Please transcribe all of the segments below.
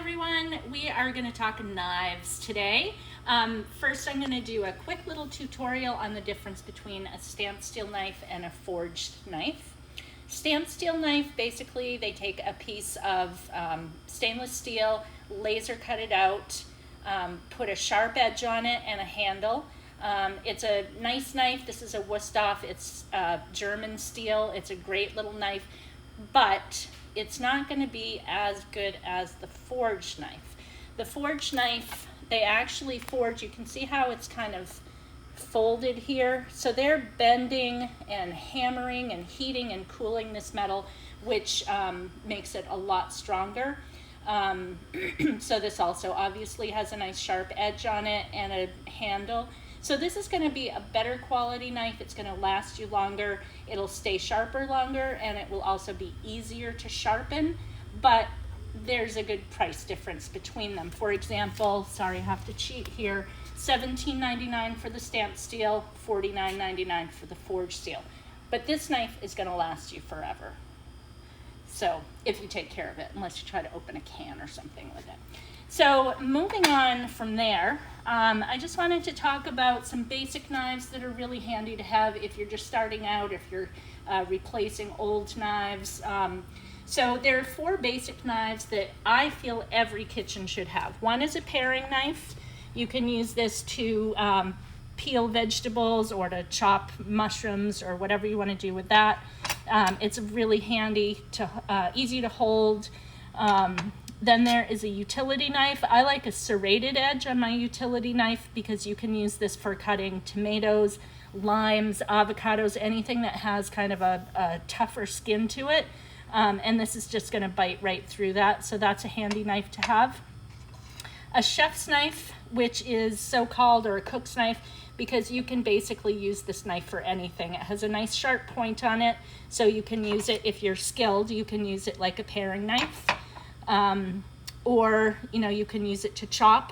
everyone. We are going to talk knives today. First, I'm going to do a quick little tutorial on the difference between a stamped steel knife and a forged knife. Stamped steel knife, basically they take a piece of stainless steel, laser cut it out, put a sharp edge on it and a handle. It's a nice knife. This is a Wüsthof. It's German steel. It's a great little knife, but it's not going to be as good as the forged knife. The forged knife, they actually forge, you can see how it's kind of folded here. So they're bending and hammering and heating and cooling this metal, which makes it a lot stronger. So this also obviously has a nice sharp edge on it and a handle. So this is going to be a better quality knife. It's going to last you longer. It'll stay sharper longer, and it will also be easier to sharpen, but there's a good price difference between them. For example, sorry, I have to cheat here, $17.99 for the stamped steel, $49.99 for the forged steel. But this knife is going to last you forever. So if you take care of it, unless you try to open a can or something with it. So moving on from there, I just wanted to talk about some basic knives that are really handy to have if you're just starting out, if you're replacing old knives. So there are 4 basic knives that I feel every kitchen should have. One is a paring knife. You can use this to peel vegetables or to chop mushrooms or whatever you want to do with that. It's really handy, easy to hold. Then there is a utility knife. I like a serrated edge on my utility knife because you can use this for cutting tomatoes, limes, avocados, anything that has kind of a tougher skin to it. And this is just going to bite right through that. So that's a handy knife to have. A chef's knife, which is so-called, or a cook's knife, because you can basically use this knife for anything. It has a nice sharp point on it, so you can use it, if you're skilled, you can use it like a paring knife. Or you can use it to chop.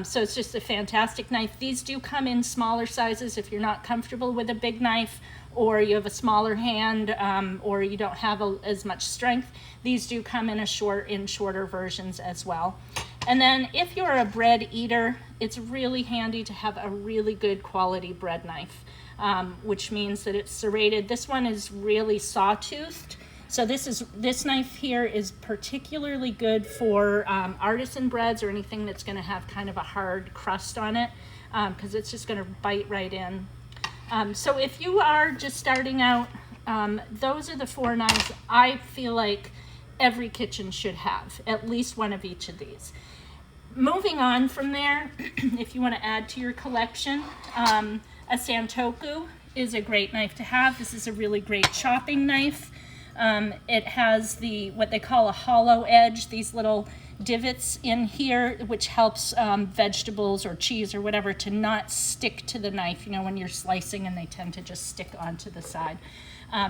So it's just a fantastic knife. These do come in smaller sizes if you're not comfortable with a big knife, or you have a smaller hand, or you don't have as much strength. These do come in shorter versions as well. And then if you're a bread eater, it's really handy to have a really good quality bread knife, which means that it's serrated. This one is really sawtoothed. So this knife here is particularly good for artisan breads or anything that's going to have kind of a hard crust on it, because it's just going to bite right in. So if you are just starting out, those are the 4 knives I feel like every kitchen should have, at least one of each of these. Moving on from there, if you want to add to your collection, a Santoku is a great knife to have. This is a really great chopping knife. It has what they call a hollow edge, these little divots in here, which helps vegetables or cheese or whatever to not stick to the knife, when you're slicing, and they tend to just stick onto the side.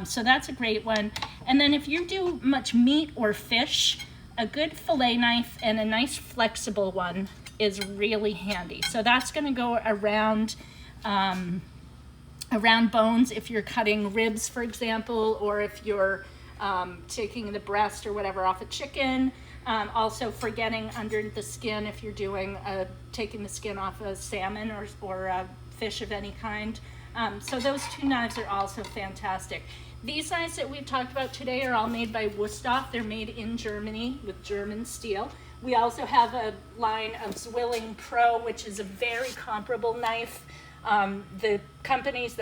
So that's a great one. And then if you do much meat or fish, a good fillet knife and a nice flexible one is really handy. So that's going to go around bones if you're cutting ribs, for example, or if you're taking the breast or whatever off a chicken. Also for getting under the skin if you're doing taking the skin off a salmon or a fish of any kind. So those 2 knives are also fantastic. These knives that we've talked about today are all made by Wüsthof. They're made in Germany with German steel. We also have a line of Zwilling Pro, which is a very comparable knife. The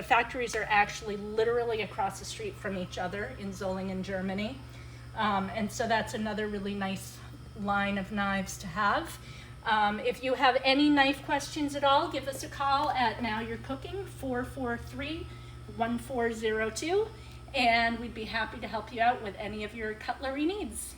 factories are actually literally across the street from each other in Solingen, Germany. And so that's another really nice line of knives to have. If you have any knife questions at all, give us a call at Now You're Cooking, 443-1402, and we'd be happy to help you out with any of your cutlery needs.